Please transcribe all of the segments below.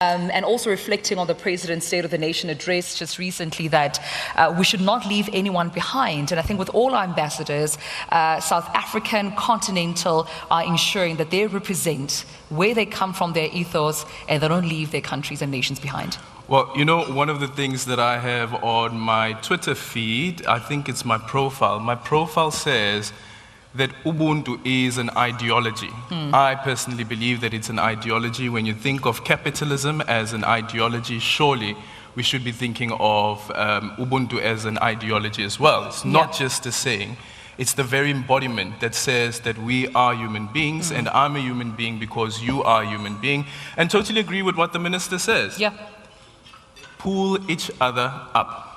And also reflecting on the President's State of the Nation address just recently that we should not leave anyone behind. And I think with all our ambassadors, South African, continental, are ensuring that they represent where they come from, their ethos, and they don't leave their countries and nations behind. Well, you know, one of the things that I have on my Twitter feed, I think it's my profile. My profile says that Ubuntu is an ideology. I personally believe that it's an ideology. When you think of capitalism as an ideology, surely we should be thinking of Ubuntu as an ideology as well. It's not just a saying. It's the very embodiment that says that we are human beings, and I'm a human being because you are a human being. And totally agree with what the minister says. Yeah. Pull each other up.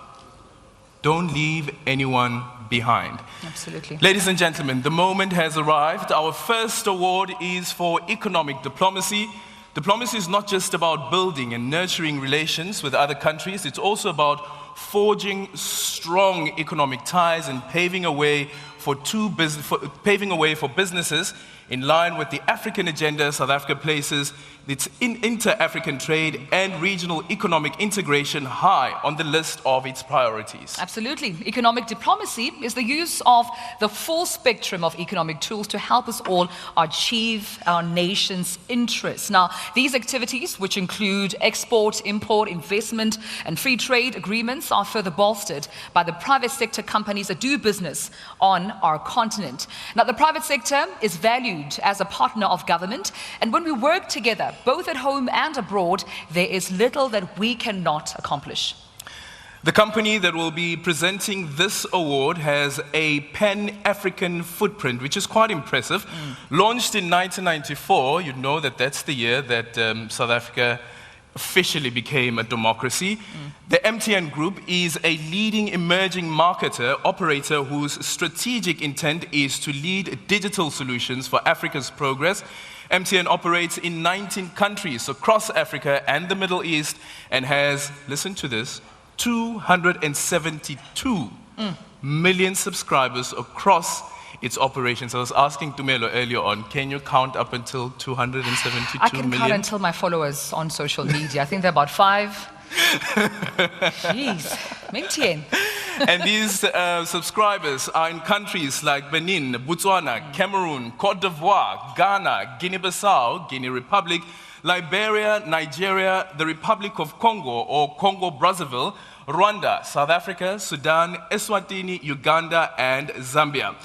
Don't leave anyone behind. Absolutely. Ladies and gentlemen, the moment has arrived. Our first award is for economic diplomacy. Diplomacy is not just about building and nurturing relations with other countries. It's also about forging strong economic ties and paving a way for businesses in line with the African agenda. South Africa places its inter-African trade and regional economic integration high on the list of its priorities. Absolutely. Economic diplomacy is the use of the full spectrum of economic tools to help us all achieve our nation's interests. Now, these activities, which include export, import, investment, and free trade agreements, are further bolstered by the private sector companies that do business on our continent. Now, the private sector is valued as a partner of government, and when we work together, both at home and abroad, there is little that we cannot accomplish. The company that will be presenting this award has a pan-African footprint, which is quite impressive. Launched in 1994, you know that that's the year that South Africa officially became a democracy. The MTN Group is a leading emerging marketer, operator whose strategic intent is to lead digital solutions for Africa's progress. MTN operates in 19 countries across Africa and the Middle East and has, listen to this, 272 million subscribers across its operations. I was asking Tumelo earlier on, can you count up until 272 million? I can count until my followers on social media. I think they're about 5. Jeez, MTN. And these subscribers are in countries like Benin, Botswana, Cameroon, Cote d'Ivoire, Ghana, Guinea-Bissau, Guinea Republic, Liberia, Nigeria, the Republic of Congo or Congo-Brazzaville, Rwanda, South Africa, Sudan, Eswatini, Uganda, and Zambia.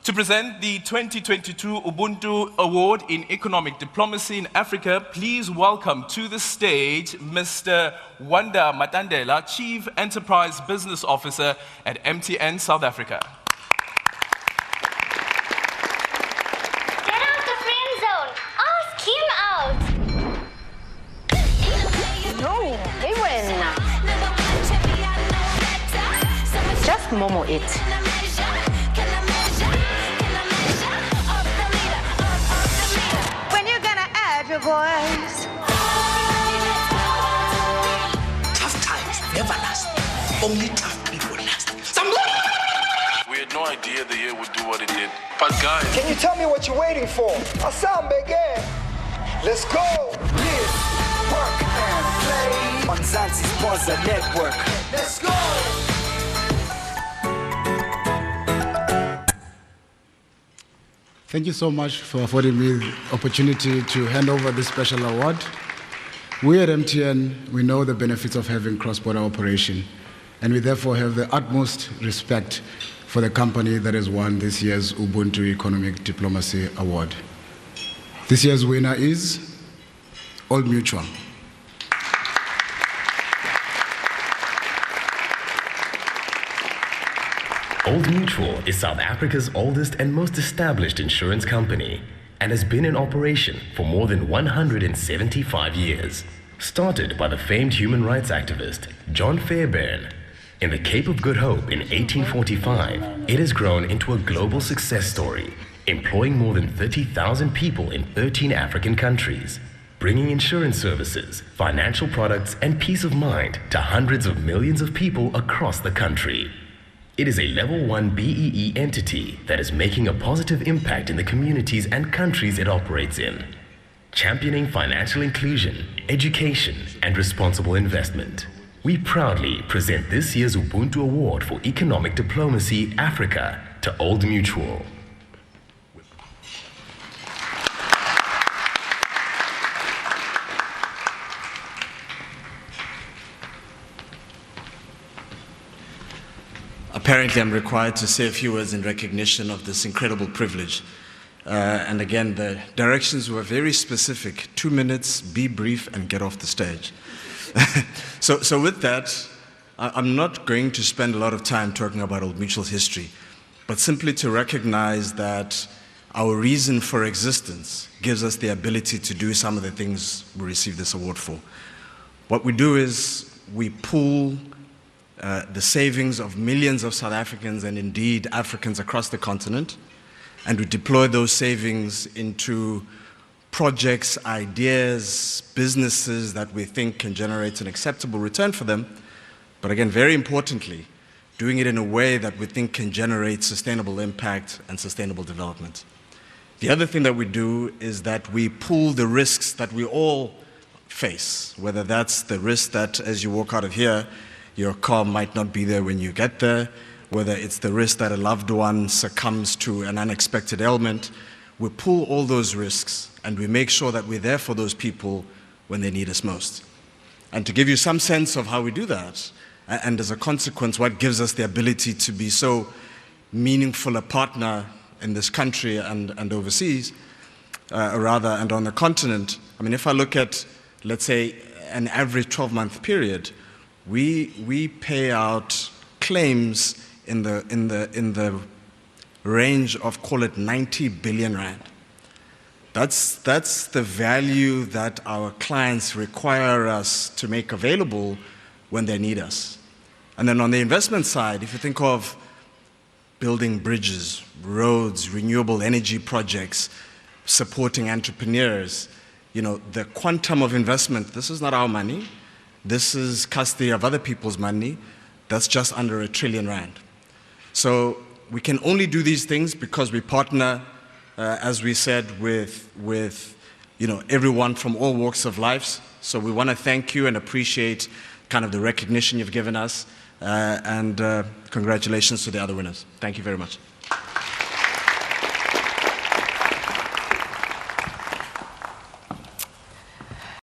To present the 2022 Ubuntu Award in Economic Diplomacy in Africa, please welcome to the stage Mr. Wanda Matandela, Chief Enterprise Business Officer at MTN South Africa. Get out the friend zone. Ask him out. No, they win. Just Momo it. Your voice. Tough times never last. Only tough people last. We had no idea the year would do what it did. But guys, can you tell me what you're waiting for? Assemble again. Let's go. Live, work, and play on Zanzibar's network. Let's go. Thank you so much for affording me the opportunity to hand over this special award. We at MTN, we know the benefits of having cross-border operation, and we therefore have the utmost respect for the company that has won this year's Ubuntu Economic Diplomacy Award. This year's winner is Old Mutual. Old Mutual is South Africa's oldest and most established insurance company and has been in operation for more than 175 years. Started by the famed human rights activist John Fairbairn in the Cape of Good Hope in 1845, it has grown into a global success story, employing more than 30,000 people in 13 African countries, bringing insurance services, financial products, and peace of mind to hundreds of millions of people across the country. It is a Level 1 BEE entity that is making a positive impact in the communities and countries it operates in, championing financial inclusion, education, and responsible investment. We proudly present this year's Ubuntu Award for Economic Diplomacy Africa to Old Mutual. Apparently, I'm required to say a few words in recognition of this incredible privilege. And again, the directions were very specific. 2 minutes, be brief, and get off the stage. So with that, I'm not going to spend a lot of time talking about Old Mutual's history, but simply to recognize that our reason for existence gives us the ability to do some of the things we received this award for. What we do is we pool the savings of millions of South Africans and indeed Africans across the continent, and we deploy those savings into projects, ideas, businesses that we think can generate an acceptable return for them, but again, very importantly, doing it in a way that we think can generate sustainable impact and sustainable development. The other thing that we do is that we pool the risks that we all face, whether that's the risk that as you walk out of here, your car might not be there when you get there, whether it's the risk that a loved one succumbs to an unexpected ailment. We pool all those risks and we make sure that we're there for those people when they need us most. And to give you some sense of how we do that, and as a consequence, what gives us the ability to be so meaningful a partner in this country and overseas, and on the continent, I mean, if I look at, let's say, an average 12-month period, we pay out claims in the range of, call it 90 billion rand. That's the value that our clients require us to make available when they need us. And then on the investment side, if you think of building bridges, roads, renewable energy projects, supporting entrepreneurs, you know, the quantum of investment, this is not our money. This is custody of other people's money. That's just under R1 trillion. So we can only do these things because we partner, as we said, with everyone from all walks of life. So we want to thank you and appreciate kind of the recognition you've given us, and congratulations to the other winners. Thank you very much.